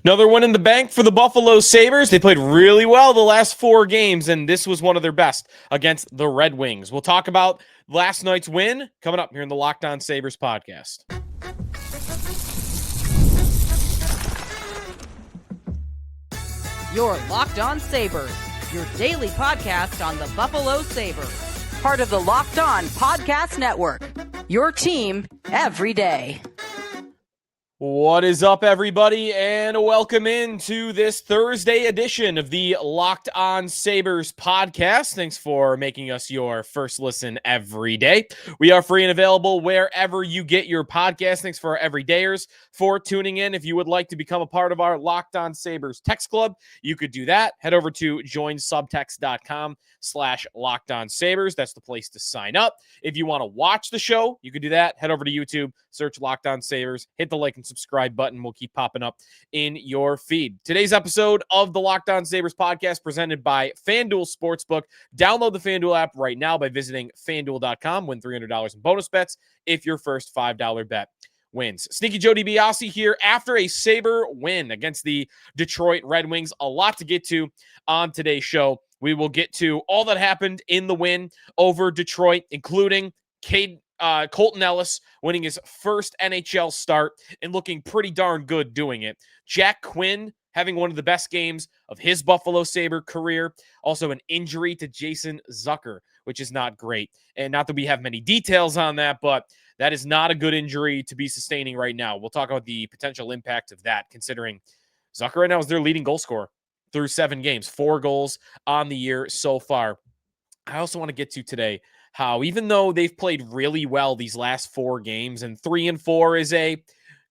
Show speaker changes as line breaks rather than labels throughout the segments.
Another one in the bank for the Buffalo Sabres. They played really well the last 4 games, and this was one of their best against the Red Wings. We'll talk about last night's win coming up here in the Locked On Sabres podcast.
You're Locked On Sabres, your daily podcast on the Buffalo Sabres. Part of the Locked On Podcast Network, your team every day.
What is up, everybody, and welcome into this Thursday edition of the Locked On Sabres podcast. Thanks for making us your first listen every day. We are free and available wherever you get your podcast. Thanks for our everydayers for tuning in. If you would like to become a part of our Locked On Sabres text club, you could do that. Head over to joinsubtext.com/LockedOnSabres. That's the place to sign up. If you want to watch the show, you could do that. Head over to YouTube, search Locked On Sabres, hit the like and subscribe button will keep popping up in your feed. Today's episode of the Locked On Sabres podcast presented by FanDuel Sportsbook. Download the FanDuel app right now by visiting FanDuel.com. Win $300 in bonus bets if your first $5 bet wins. Sneaky Joe DiBiase here after a Sabre win against the Detroit Red Wings. A lot to get to on today's show. We will get to all that happened in the win over Detroit, including Colton Ellis winning his first NHL start and looking pretty darn good doing it. Zach Quinn having one of the best games of his Buffalo Sabre career. Also an injury to Jason Zucker, which is not great. And not that we have many details on that, but that is not a good injury to be sustaining right now. We'll talk about the potential impact of that, considering Zucker right now is their leading goal scorer through 7 games, 4 goals on the year so far. I also want to get to today how even though they've played really well these last 4 games, and 3-4 is a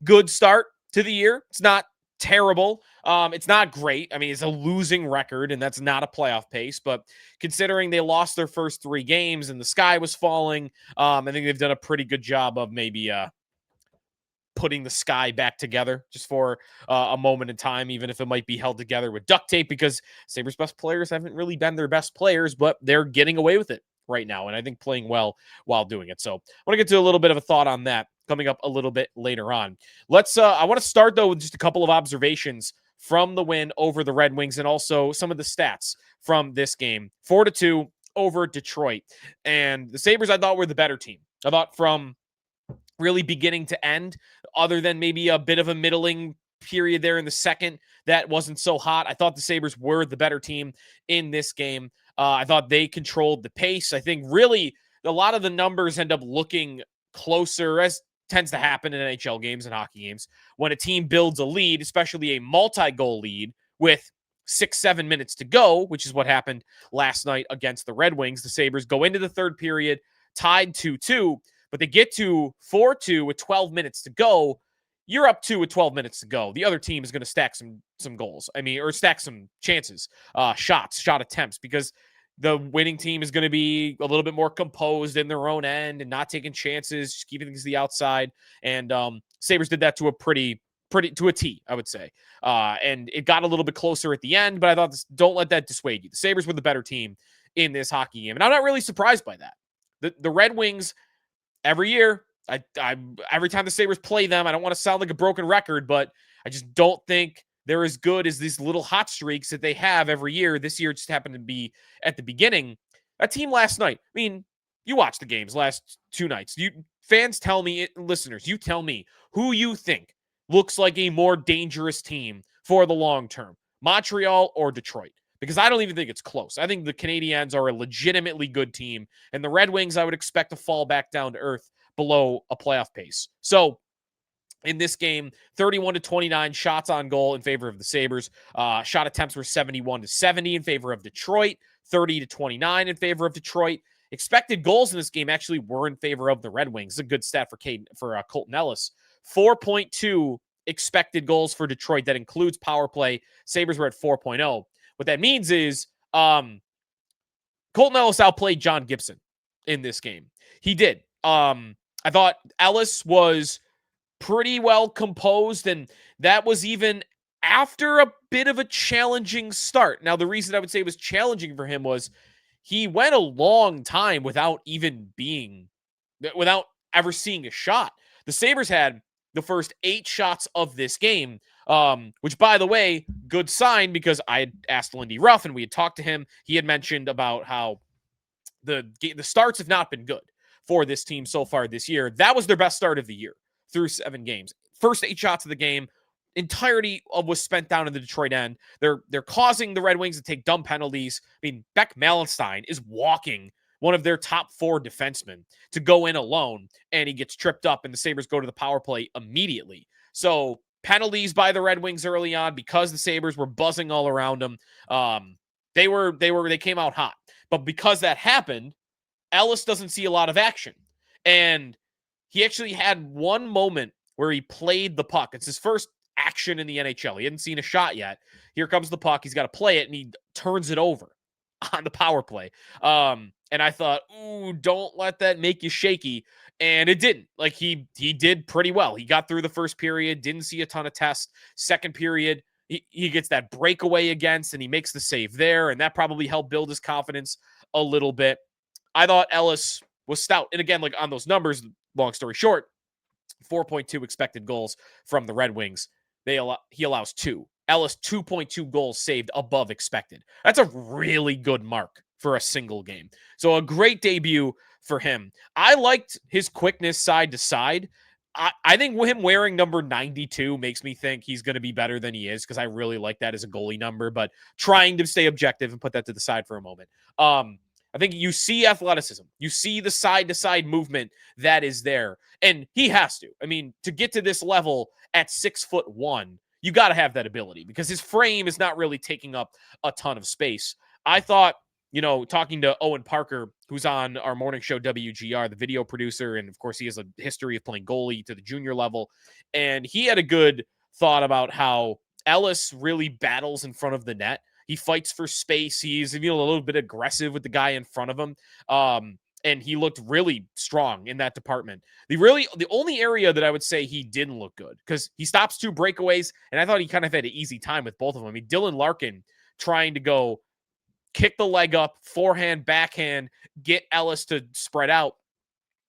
good start to the year. It's not terrible. It's not great. I mean, it's a losing record, and that's not a playoff pace. But considering they lost their first 3 games and the sky was falling, I think they've done a pretty good job of maybe putting the sky back together just for a moment in time, even if it might be held together with duct tape, because Sabres' best players haven't really been their best players, but they're getting away with it right now, and I think playing well while doing it. So I want to get to a little bit of a thought on that coming up a little bit later on. I want to start, though, with just a couple of observations from the win over the Red Wings and also some of the stats from this game. 4-2 over Detroit. And the Sabres, I thought, were the better team. I thought from really beginning to end, other than maybe a bit of a middling period there in the second that wasn't so hot, I thought the Sabres were the better team in this game. I thought they controlled the pace. I think really a lot of the numbers end up looking closer, as tends to happen in NHL games and hockey games, when a team builds a lead, especially a multi-goal lead with 6-7 minutes to go, which is what happened last night against the Red Wings. The Sabres go into the third period tied 2-2, but they get to 4-2 with 12 minutes to go. You're up 2 with 12 minutes to go. The other team is going to stack some goals. Or stack some chances, shot attempts, because the winning team is going to be a little bit more composed in their own end and not taking chances, just keeping things to the outside. And Sabres did that to a to a T, I would say. And it got a little bit closer at the end, but I thought, don't let that dissuade you. The Sabres were the better team in this hockey game, and I'm not really surprised by that. The Red Wings, every year, every time the Sabres play them, I don't want to sound like a broken record, but I just don't think they're as good as these little hot streaks that they have every year. This year just happened to be at the beginning. That team last night, I mean, you watched the games last 2 nights. Fans, tell me, listeners, you tell me who you think looks like a more dangerous team for the long term, Montreal or Detroit? Because I don't even think it's close. I think the Canadiens are a legitimately good team, and the Red Wings I would expect to fall back down to earth below a playoff pace. So in this game, 31-29 shots on goal in favor of the Sabres. Shot attempts were 71-70 in favor of Detroit, 30-29 in favor of Detroit. Expected goals in this game actually were in favor of the Red Wings. It's a good stat for Colton Ellis. 4.2 expected goals for Detroit. That includes power play. Sabres were at 4.0. What that means is Colton Ellis outplayed John Gibson in this game. He did. I thought Ellis was pretty well composed, and that was even after a bit of a challenging start. Now, the reason I would say it was challenging for him was he went a long time without ever seeing a shot. The Sabres had the first 8 shots of this game which, by the way, good sign, because I had asked Lindy Ruff and we had talked to him. He had mentioned about how the starts have not been good for this team so far this year. That was their best start of the year through 7 games. First 8 shots of the game, entirety was spent down in the Detroit end. They're causing the Red Wings to take dumb penalties. I mean, Beck Malenstein is walking one of their top 4 defensemen to go in alone, and he gets tripped up, and the Sabres go to the power play immediately. So penalties by the Red Wings early on, because the Sabres were buzzing all around them. They came out hot. But because that happened, Ellis doesn't see a lot of action. And he actually had one moment where he played the puck. It's his first action in the NHL. He hadn't seen a shot yet. Here comes the puck. He's got to play it, and he turns it over on the power play. And I thought, ooh, don't let that make you shaky. And it didn't. Like, he did pretty well. He got through the first period, didn't see a ton of tests. Second period, he gets that breakaway against, and he makes the save there, and that probably helped build his confidence a little bit. I thought Ellis was stout. And again, like, on those numbers, long story short, 4.2 expected goals from the Red Wings. He allows 2. Ellis, 2.2 goals saved above expected. That's a really good mark for a single game. So a great debut for him. I liked his quickness side to side. I think him wearing number 92 makes me think he's going to be better than he is, because I really like that as a goalie number, but trying to stay objective and put that to the side for a moment. I think you see athleticism. You see the side-to-side movement that is there. And he has to. I mean, to get to this level at 6'1", you got to have that ability, because his frame is not really taking up a ton of space. I thought, talking to Owen Parker, who's on our morning show, WGR, the video producer, and of course he has a history of playing goalie to the junior level, and he had a good thought about how Ellis really battles in front of the net. He fights for space. He's a little bit aggressive with the guy in front of him. And he looked really strong in that department. The only area that I would say he didn't look good, because he stops 2 breakaways, and I thought he kind of had an easy time with both of them. I mean, Dylan Larkin trying to go kick the leg up, forehand, backhand, get Ellis to spread out,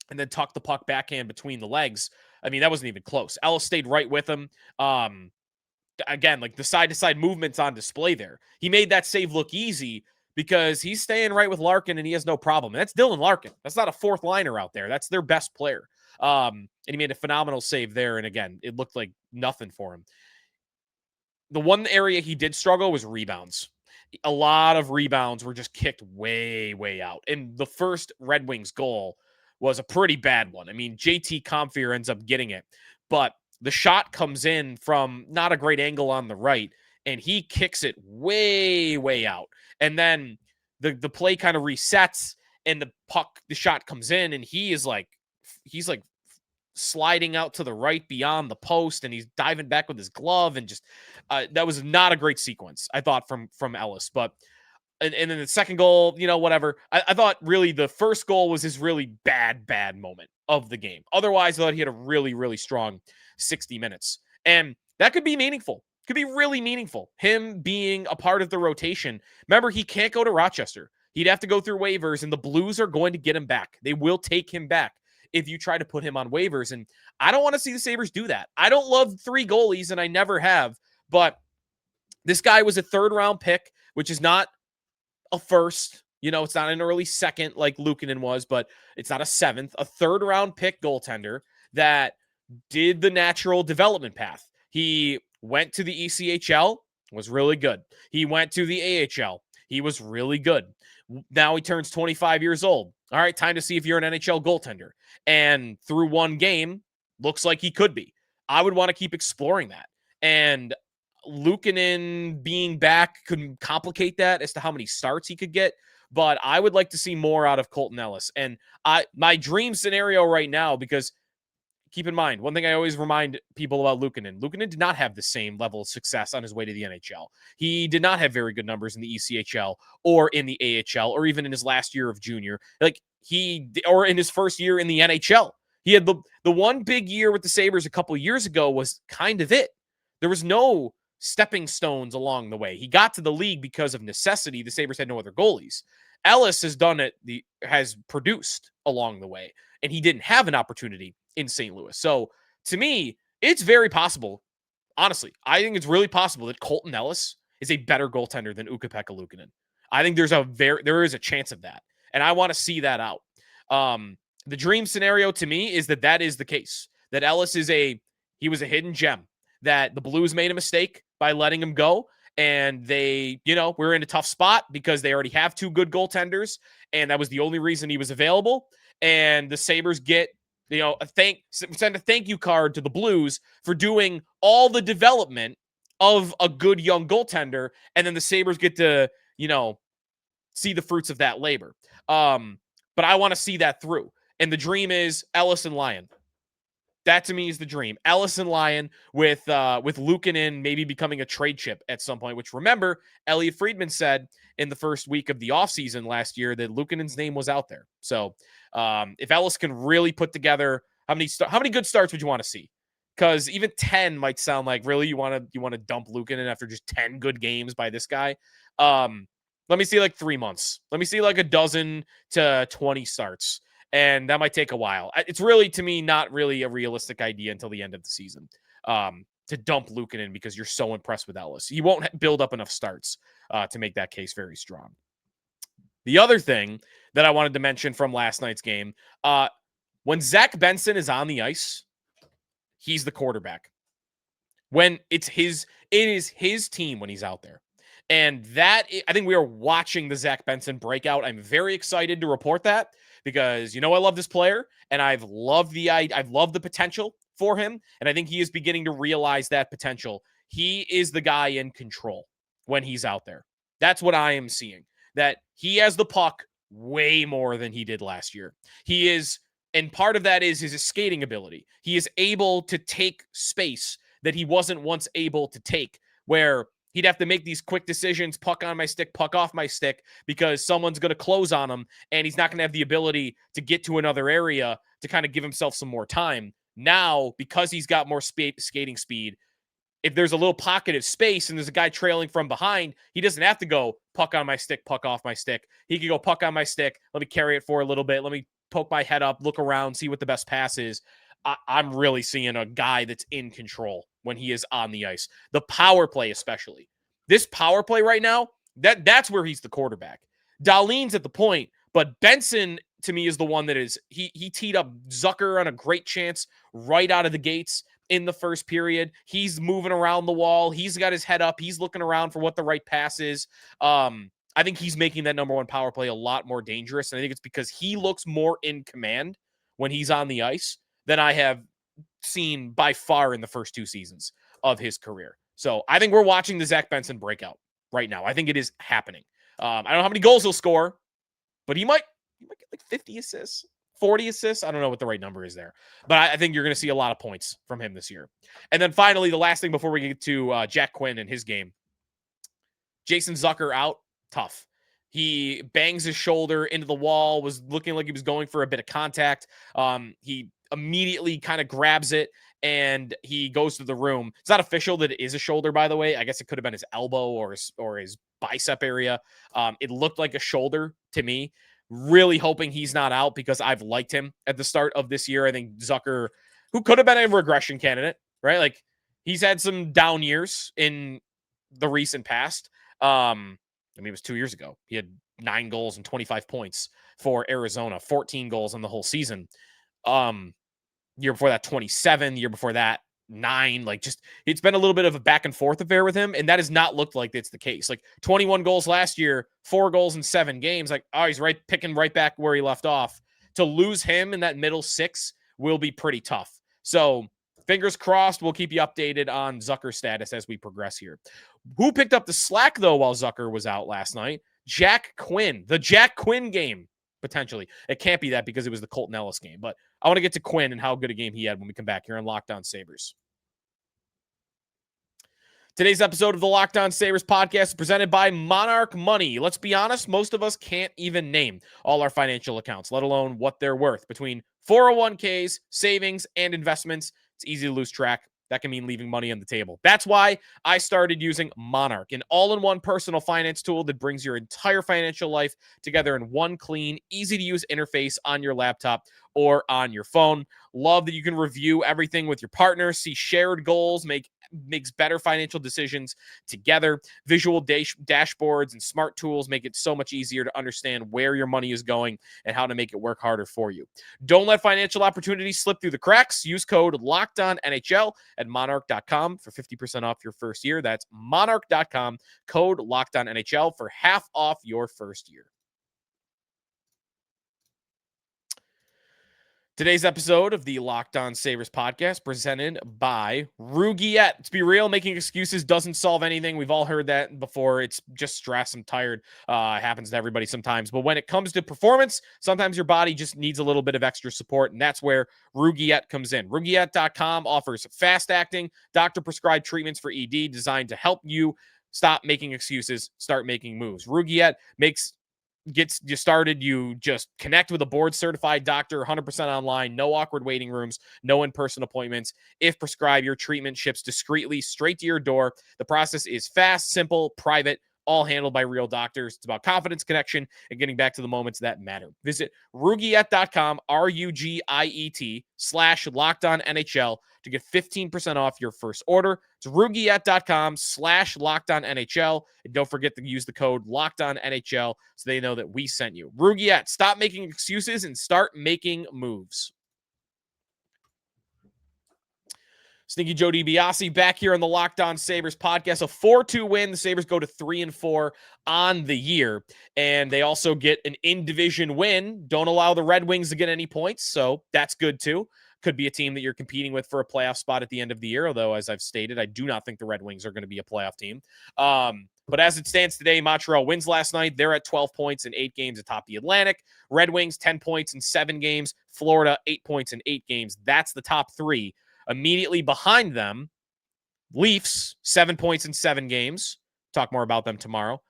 and then tuck the puck backhand between the legs. I mean, that wasn't even close. Ellis stayed right with him. Again, like, the side-to-side movements on display there. He made that save look easy because he's staying right with Larkin, and he has no problem. And that's Dylan Larkin. That's not a fourth liner out there. That's their best player. And he made a phenomenal save there. And again, it looked like nothing for him. The one area he did struggle was rebounds. A lot of rebounds were just kicked way, way out. And the first Red Wings goal was a pretty bad one. I mean, JT Compher ends up getting it, but the shot comes in from not a great angle on the right, and he kicks it way, way out. And then the play kind of resets, and the shot comes in, and he's like sliding out to the right beyond the post, and he's diving back with his glove, and just that was not a great sequence, I thought, from Ellis. But and then the second goal, whatever. I thought really the first goal was his really bad moment of the game. Otherwise, I thought he had a really, really strong 60 minutes. And that could be meaningful. Could be really meaningful. Him being a part of the rotation. Remember, he can't go to Rochester. He'd have to go through waivers, and the Blues are going to get him back. They will take him back if you try to put him on waivers. And I don't want to see the Sabres do that. I don't love 3 goalies, and I never have. But this guy was a 3rd-round pick, which is not a first. It's not an early second like Luukkonen was, but it's not a 7th. A 3rd-round pick goaltender that did the natural development path. He went to the ECHL, was really good. He went to the AHL. He was really good. Now he turns 25 years old. All right, time to see if you're an NHL goaltender. And through one game, looks like he could be. I would want to keep exploring that. And Luukkonen being back could complicate that as to how many starts he could get. But I would like to see more out of Colton Ellis. And my dream scenario right now, because keep in mind, one thing I always remind people about Luukkonen did not have the same level of success on his way to the NHL. He did not have very good numbers in the ECHL or in the AHL or even in his last year of junior. Or in his first year in the NHL. He had the one big year with the Sabres a couple years ago was kind of it. There was no stepping stones along the way. He got to the league because of necessity. The Sabres had no other goalies. Ellis has done it, has produced along the way, and he didn't have an opportunity in St. Louis. So to me, it's very possible. honestly, I think it's really possible that Colton Ellis is a better goaltender than Ukko-Pekka Luukkonen. I think there is a chance of that, and I want to see that out. The dream scenario to me is that is the case. That Ellis he was a hidden gem. That the Blues made a mistake by letting him go, and they, we're in a tough spot because they already have two good goaltenders, and that was the only reason he was available. And the Sabres get, send a thank you card to the Blues for doing all the development of a good young goaltender, and then the Sabres get to, see the fruits of that labor. But I want to see that through. And the dream is Ellis and Lyon. That to me is the dream. Ellis and Lyon with Luukkonen maybe becoming a trade chip at some point, which remember, Elliot Friedman said in the first week of the offseason last year that Luukkonen's name was out there. So if Ellis can really put together, how many good starts would you want to see? Because even 10 might sound like, really, you want to dump Luukkonen after just 10 good games by this guy? Let me see like 3 months. Let me see like a dozen to 20 starts. And that might take a while. It's really, to me, not really a realistic idea until the end of the season to dump Luukkonen because you're so impressed with Ellis. You won't build up enough starts to make that case very strong. The other thing that I wanted to mention from last night's game, when Zach Benson is on the ice, he's the quarterback. When it is his team when he's out there. And I think we are watching the Zach Benson breakout. I'm very excited to report that because, I love this player and I've loved the potential for him. And I think he is beginning to realize that potential. He is the guy in control when he's out there. That's what I am seeing, that he has the puck way more than he did last year. He is, and part of that is his skating ability. He is able to take space that he wasn't once able to take, where he'd have to make these quick decisions, puck on my stick, puck off my stick, because someone's going to close on him, and he's not going to have the ability to get to another area to kind of give himself some more time. Now, because he's got more skating speed, if there's a little pocket of space and there's a guy trailing from behind, he doesn't have to go puck on my stick, puck off my stick. He can go puck on my stick, let me carry it for a little bit, let me poke my head up, look around, see what the best pass is. I'm really seeing a guy that's in control when he is on the ice. The power play especially. This power play right now, that's where he's the quarterback. Dahlin's at the point, but Benson, to me, is the one that is, he teed up Zucker on a great chance right out of the gates in the first period. He's moving around the wall. He's got his head up. He's looking around for what the right pass is. I think he's making that number one power play a lot more dangerous, and I think it's because he looks more in command when he's on the ice than I have seen by far in the first 2 seasons of his career. So I think we're watching the Zach Benson breakout right now. I think it is happening. I don't know how many goals he'll score, but he might get like 50 assists, 40 assists. I don't know what the right number is there, but I think you're going to see a lot of points from him this year. And then finally, the last thing before we get to Jack Quinn and his game, Jason Zucker out, tough. He bangs his shoulder into the wall, was looking like he was going for a bit of contact. He immediately kind of grabs it and he goes to the room. It's not official that it is a shoulder, by the way. I guess it could have been his elbow or his bicep area. It looked like a shoulder to me. Really hoping he's not out because I've liked him at the start of this year. I think Zucker, who could have been a regression candidate, right? Like he's had some down years in the recent past. It was 2 years ago. He had 9 goals and 25 points for Arizona, 14 goals in the whole season. Year before that, 27. Year before that, 9. It's been a little bit of a back and forth affair with him, and that has not looked like it's the case. 21 goals last year, 4 goals in 7 games. He's picking right back where he left off. To lose him in that middle 6 will be pretty tough. So fingers crossed, we'll keep you updated on Zucker's status as we progress here. Who picked up the slack, though, while Zucker was out last night? Jack Quinn. The Jack Quinn game, potentially. It can't be that because it was the Colton Ellis game. But I want to get to Quinn and how good a game he had when we come back here on Locked On Sabres. Today's episode of the Locked On Sabres podcast is presented by Monarch Money. Let's be honest, most of us can't even name all our financial accounts, let alone what they're worth. Between 401ks, savings, and investments, it's easy to lose track. That can mean leaving money on the table. That's why I started using Monarch, an all-in-one personal finance tool that brings your entire financial life together in one clean, easy-to-use interface on your laptop or on your phone. Love that you can review everything with your partner, see shared goals, make makes better financial decisions together. Visual dashboards and smart tools make it so much easier to understand where your money is going and how to make it work harder for you. Don't let financial opportunities slip through the cracks. Use code LOCKEDONNHL at monarch.com for 50% off your first year. That's monarch.com, code LOCKEDONNHL for half off your first year. Today's episode of the Locked On Sabres podcast presented by Rugiet. Let's be real, making excuses doesn't solve anything. We've all heard that before. It's just stress. I'm tired. It happens to everybody sometimes. But when it comes to performance, sometimes your body just needs a little bit of extra support, and that's where Rugiet comes in. Rugiet.com offers fast-acting, doctor-prescribed treatments for ED designed to help you stop making excuses, start making moves. Rugiet gets you started. You just connect with a board certified doctor, 100% online, no awkward waiting rooms, no in-person appointments. If prescribed, your treatment ships discreetly straight to your door. The process is fast, simple, private, all handled by real doctors. It's about confidence, connection, and getting back to the moments that matter. Visit Rugiet.com, RUGIET/LockedOnNHL to get 15% off your first order. It's Rugiet.com/LockedOnNHL. And don't forget to use the code LockedOnNHL so they know that we sent you. Rugiet, stop making excuses and start making moves. Sneaky Joe DiBiase back here on the Locked On Sabres podcast. A 4-2 win. The Sabres go to 3-4 on the year. And they also get an in-division win. Don't allow the Red Wings to get any points, so that's good too. Could be a team that you're competing with for a playoff spot at the end of the year, although, as I've stated, I do not think the Red Wings are going to be a playoff team. But as it stands today, Montreal wins last night. They're at 12 points in 8 games atop the Atlantic. Red Wings, 10 points in 7 games. Florida, 8 points in 8 games. That's the top 3. Immediately behind them, Leafs, 7 points in 7 games. Talk more about them tomorrow.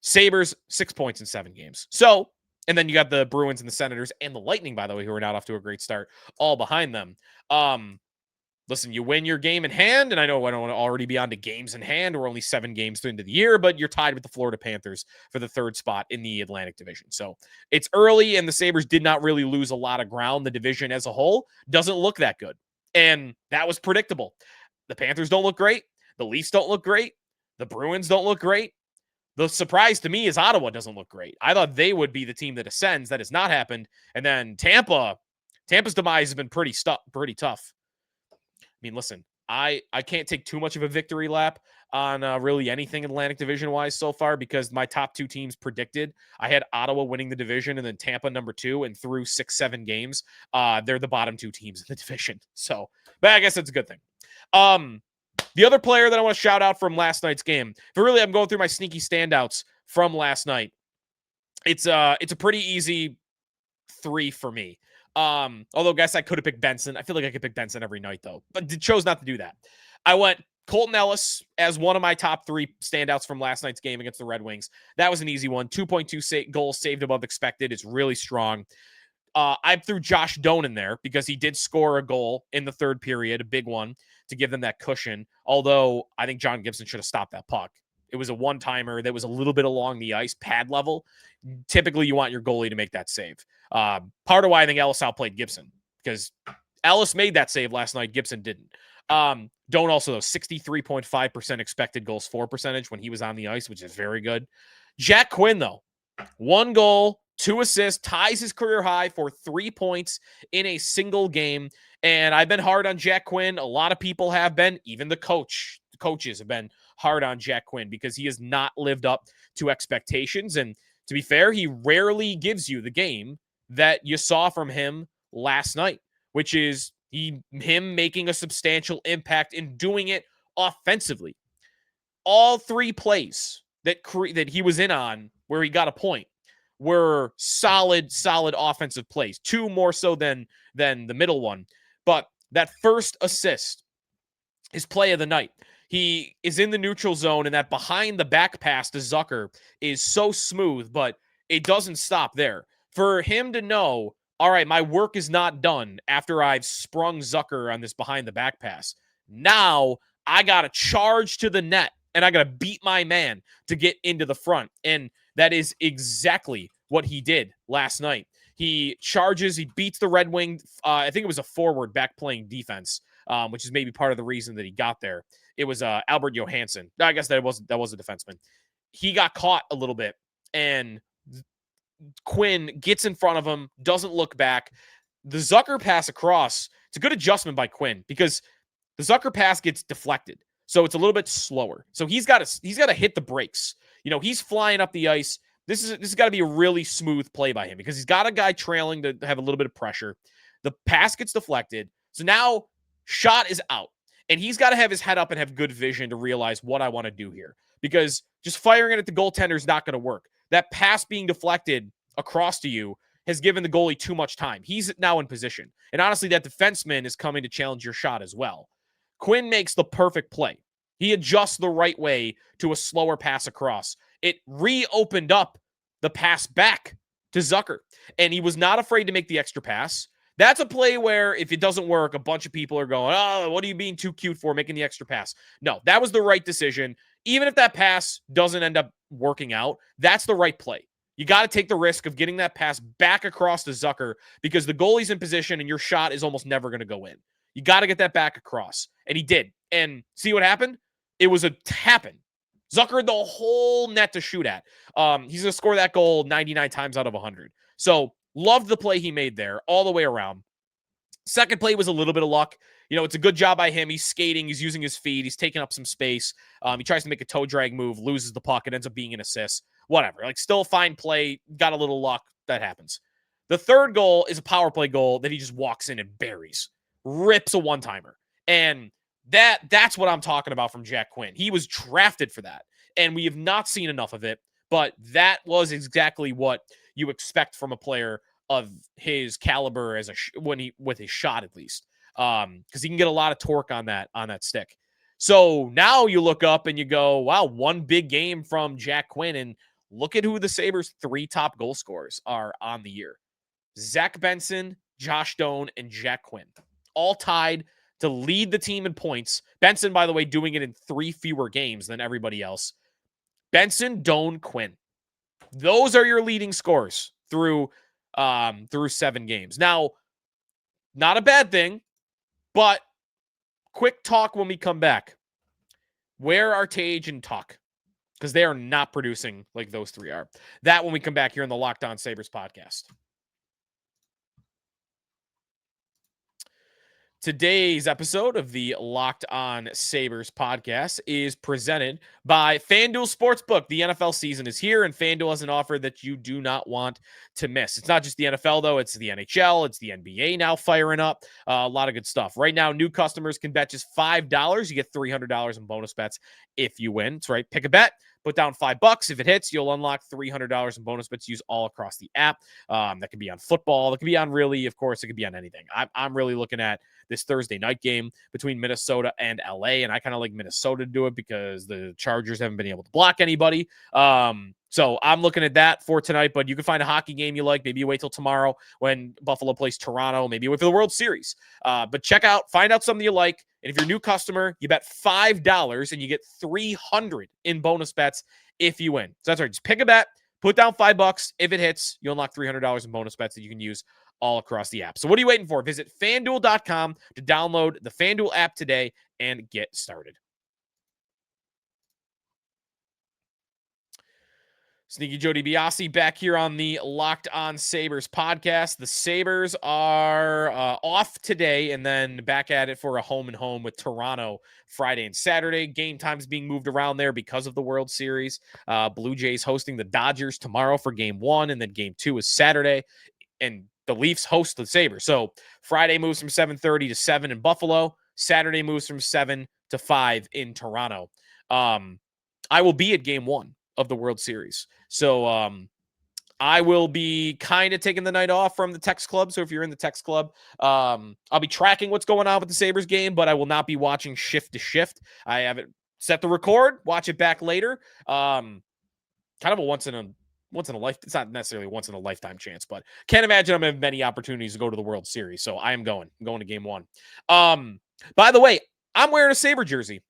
Sabres, 6 points in 7 games. So, and then you got the Bruins and the Senators and the Lightning, by the way, who are not off to a great start, all behind them. Listen, you win your game in hand, and I know I don't want to already be on to games in hand. We're only 7 games into the year, but you're tied with the Florida Panthers for the 3rd spot in the Atlantic Division. So it's early, and the Sabres did not really lose a lot of ground. The division as a whole doesn't look that good. And that was predictable. The Panthers don't look great. The Leafs don't look great. The Bruins don't look great. The surprise to me is Ottawa doesn't look great. I thought they would be the team that ascends. That has not happened. And then Tampa's demise has been pretty tough. I mean, listen, I can't take too much of a victory lap on really anything Atlantic Division-wise so far because my top 2 teams predicted. I had Ottawa winning the division and then Tampa number 2, and through 6-7 games, they're the bottom 2 teams in the division. So, but I guess that's a good thing. The other player that I want to shout out from last night's game, I'm going through my sneaky standouts from last night. It's a pretty easy 3 for me. Although I guess I could have picked Benson. I feel like I could pick Benson every night though, but chose not to do that. I went Colton Ellis as one of my top 3 standouts from last night's game against the Red Wings. That was an easy one. 2.2 goals saved above expected. It's really strong. I threw Josh Doan in there because he did score a goal in the 3rd period, a big one to give them that cushion. Although I think John Gibson should have stopped that puck. It was a one-timer that was a little bit along the ice, pad level. Typically, you want your goalie to make that save. Part of why I think Ellis outplayed Gibson, because Ellis made that save last night. Gibson didn't. Doan also, though, 63.5% expected goals for percentage when he was on the ice, which is very good. Zach Quinn, though, 1 goal, 2 assists, ties his career high for 3 points in a single game. And I've been hard on Zach Quinn. A lot of people have been. Even the coaches have been hard on Zach Quinn because he has not lived up to expectations. And to be fair, he rarely gives you the game that you saw from him last night, which is him making a substantial impact in doing it offensively. All 3 plays that he was in on where he got a point were solid offensive plays. 2 more so than the middle one. But that first assist, his play of the night, he is in the neutral zone, and that behind the back pass to Zucker is so smooth, but it doesn't stop there. For him to know, all right, my work is not done after I've sprung Zucker on this behind the back pass. Now I got to charge to the net, and I got to beat my man to get into the front. And that is exactly what he did last night. He charges, he beats the Red Wing. I think it was a forward back playing defense. which is maybe part of the reason that he got there. It was Albert Johansson. I guess that was a defenseman. He got caught a little bit, and Quinn gets in front of him, doesn't look back. The Zucker pass across, it's a good adjustment by Quinn because the Zucker pass gets deflected. So it's a little bit slower. So he's got to hit the brakes. He's flying up the ice. This has got to be a really smooth play by him because he's got a guy trailing to have a little bit of pressure. The pass gets deflected. So now shot is out. And he's got to have his head up and have good vision to realize what I want to do here. Because just firing it at the goaltender is not going to work. That pass being deflected across to you has given the goalie too much time. He's now in position. And honestly, that defenseman is coming to challenge your shot as well. Quinn makes the perfect play. He adjusts the right way to a slower pass across. It reopened up the pass back to Zucker. And he was not afraid to make the extra pass. That's a play where if it doesn't work, a bunch of people are going, oh, what are you being too cute for making the extra pass? No, that was the right decision. Even if that pass doesn't end up working out, that's the right play. You got to take the risk of getting that pass back across to Zucker because the goalie's in position and your shot is almost never going to go in. You got to get that back across. And he did. And see what happened? It was a tap-in. Zucker had the whole net to shoot at. He's going to score that goal 99 times out of 100. So loved the play he made there all the way around. Second play was a little bit of luck. It's a good job by him. He's skating. He's using his feet. He's taking up some space. He tries to make a toe drag move, loses the puck. It ends up being an assist. Whatever. Still fine play. Got a little luck. That happens. The third goal is a power play goal that he just walks in and buries. Rips a one-timer. And that's what I'm talking about from Jack Quinn. He was drafted for that. And we have not seen enough of it. But that was exactly what you expect from a player of his caliber with his shot, at least. Because he can get a lot of torque on that stick. So now you look up and you go, wow, one big game from Jack Quinn. And look at who the Sabres' 3 top goal scorers are on the year. Zach Benson, Josh Doan, and Jack Quinn. All tied to lead the team in points. Benson, by the way, doing it in 3 fewer games than everybody else. Benson, Doan, Quinn. Those are your leading scores through 7 games. Now, not a bad thing, but quick talk when we come back. Where are Tage and Tuch? Because they are not producing like those 3 are. That when we come back here on the Locked On Sabres podcast. Today's episode of the Locked On Sabres podcast is presented by FanDuel Sportsbook. The NFL season is here, and FanDuel has an offer that you do not want to miss. It's not just the NFL, though. It's the NHL. It's the NBA now firing up. A lot of good stuff. Right now, new customers can bet just $5. You get $300 in bonus bets if you win. That's right. Pick a bet. Put down $5. If it hits, you'll unlock $300 in bonus bets used all across the app. That could be on football. That could be on of course, it could be on anything. I'm really looking at this Thursday night game between Minnesota and LA. And I kind of like Minnesota to do it because the Chargers haven't been able to block anybody. So I'm looking at that for tonight, but you can find a hockey game you like. Maybe you wait till tomorrow when Buffalo plays Toronto. Maybe you wait for the World Series. But find out something you like. And if you're a new customer, you bet $5 and you get $300 in bonus bets if you win. So that's right. Just pick a bet, put down $5. If it hits, you'll unlock $300 in bonus bets that you can use all across the app. So what are you waiting for? Visit FanDuel.com to download the FanDuel app today and get started. Sneaky Joe DiBiase back here on the Locked On Sabres podcast. The Sabres are off today and then back at it for a home and home with Toronto Friday and Saturday. Game times being moved around there because of the World Series. Blue Jays hosting the Dodgers tomorrow for game 1, and then game 2 is Saturday. And the Leafs host the Sabres. So Friday moves from 7:30 to 7 in Buffalo. Saturday moves from 7 to 5 in Toronto. I will be at game 1 of the World Series. So I will be kind of taking the night off from the text club. So if you're in the text club, I'll be tracking what's going on with the Sabres game, but I will not be watching shift to shift. I have it set to record, watch it back later. Kind of a once in a life. It's not necessarily a once in a lifetime chance, but can't imagine I'm going to have many opportunities to go to the World Series. So I am going to game 1. By the way, I'm wearing a Sabre jersey.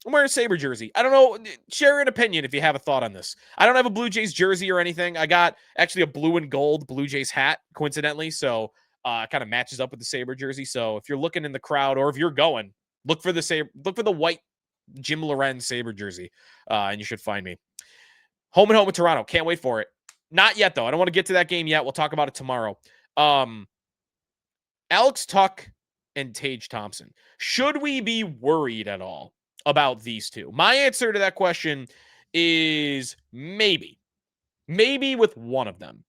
I don't know. Share an opinion if you have a thought on this. I don't have a Blue Jays jersey or anything. I got actually a blue and gold Blue Jays hat, coincidentally. So kind of matches up with the Sabre jersey. So if you're looking in the crowd, or if you're going, look for the white Jim Lorenz Sabre jersey, and you should find me. Home and home with Toronto. Can't wait for it. Not yet, though. I don't want to get to that game yet. We'll talk about it tomorrow. Alex Tuch and Tage Thompson. Should we be worried at all about these two? My answer to that question is maybe. Maybe with one of them.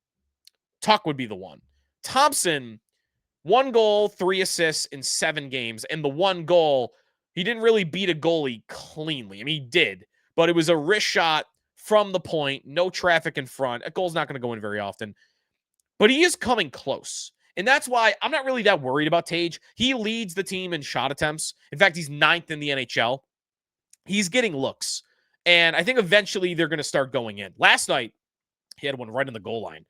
Tuch would be the one. Thompson, 1 goal, 3 assists in 7 games. And the 1 goal, he didn't really beat a goalie cleanly. I mean, he did, but it was a wrist shot from the point, no traffic in front. A goal's not going to go in very often, but he is coming close. And that's why I'm not really that worried about Tage. He leads the team in shot attempts. In fact, he's 9th in the NHL. He's getting looks. And I think eventually they're going to start going in. Last night, he had one right on the goal line.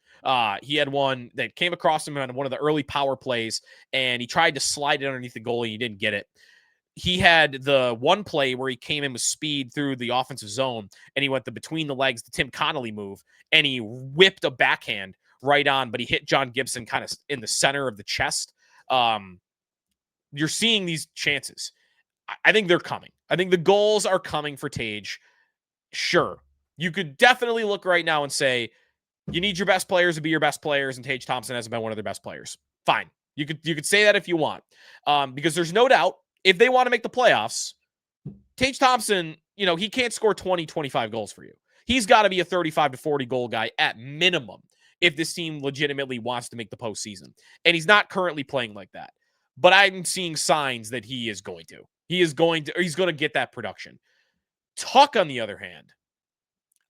He had one that came across him on one of the early power plays, and he tried to slide it underneath the goalie. He didn't get it. He had the one play where he came in with speed through the offensive zone, and he went between the legs, the Tim Connolly move, and he whipped a backhand right on, but he hit John Gibson kind of in the center of the chest. You're seeing these chances. I think they're coming. I think the goals are coming for Tage. Sure. You could definitely look right now and say, you need your best players to be your best players, and Tage Thompson hasn't been one of their best players. Fine. You could say that if you want. Because there's no doubt, if they want to make the playoffs, Tage Thompson, he can't score 20, 25 goals for you. He's got to be a 35 to 40 goal guy at minimum if this team legitimately wants to make the postseason. And he's not currently playing like that. But I'm seeing signs that he is going to. He's going to get that production. Tuch, on the other hand,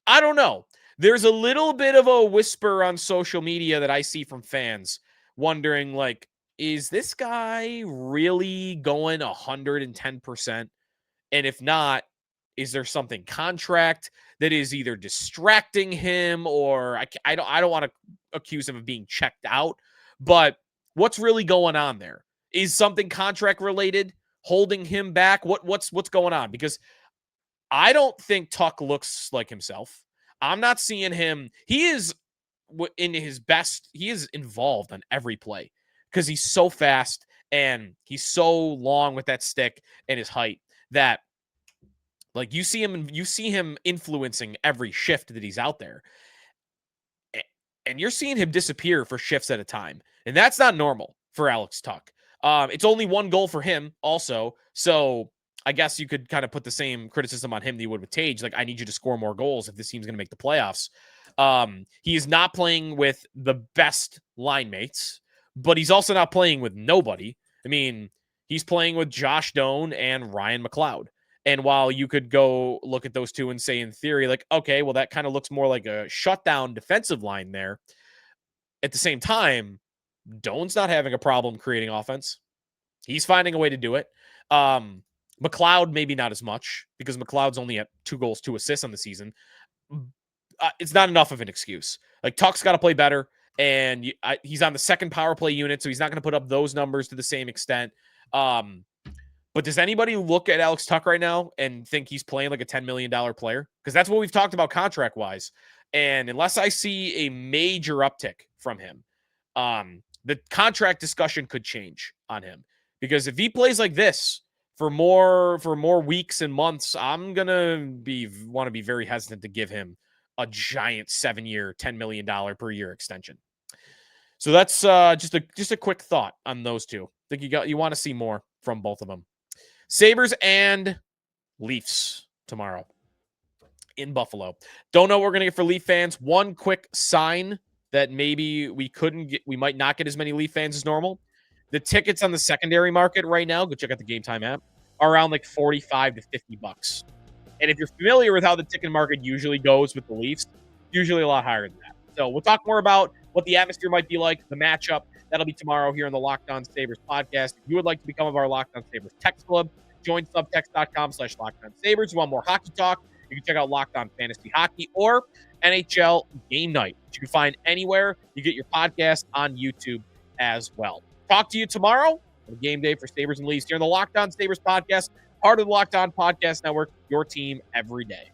I don't know. There's a little bit of a whisper on social media that I see from fans wondering, like, is this guy really going 110%? And if not, is there something contract that is either distracting him, or I don't want to accuse him of being checked out, but what's really going on there? Is something contract related holding him back? What's going on? Because I don't think Tuch looks like himself. I'm not seeing him. He is in his best. He is involved on every play because he's so fast and he's so long with that stick and his height that, like, you see him influencing every shift that he's out there. And you're seeing him disappear for shifts at a time. And that's not normal for Alex Tuch. It's only 1 goal for him also. So I guess you could kind of put the same criticism on him that you would with Tage. Like, I need you to score more goals if this team's going to make the playoffs. He is not playing with the best line mates, but he's also not playing with nobody. I mean, he's playing with Josh Doan and Ryan McLeod. And while you could go look at those two and say in theory, like, okay, well, that kind of looks more like a shutdown defensive line there. At the same time, Doan's not having a problem creating offense. He's finding a way to do it. McLeod, maybe not as much, because McLeod's only at 2 goals, 2 assists on the season. It's not enough of an excuse. Like, Tuch's got to play better, and he's on the second power play unit, so he's not going to put up those numbers to the same extent. But does anybody look at Alex Tuch right now and think he's playing like a $10 million player? Because that's what we've talked about contract-wise. And unless I see a major uptick from him, the contract discussion could change on him. Because if he plays like this for more weeks and months, I'm gonna want to be very hesitant to give him a giant 7-year, $10 million per year extension. So that's just a quick thought on those two. I think you want to see more from both of them. Sabres and Leafs tomorrow in Buffalo. Don't know what we're gonna get for Leaf fans. One quick sign that maybe we might not get as many Leaf fans as normal. The tickets on the secondary market right now, go check out the Game Time app, are around like $45 to $50. And if you're familiar with how the ticket market usually goes with the Leafs, usually a lot higher than that. So we'll talk more about what the atmosphere might be like, the matchup. That'll be tomorrow here on the Locked On Sabres podcast. If you would like to become of our Locked On Sabres text club, join subtext.com/LockedOnSabres. You want more hockey talk? You can check out Locked On Fantasy Hockey or NHL Game Night, which you can find anywhere you get your podcast on YouTube as well. Talk to you tomorrow on game day for Sabres and Leafs here on the Locked On Sabres podcast, part of the Locked On Podcast Network, your team every day.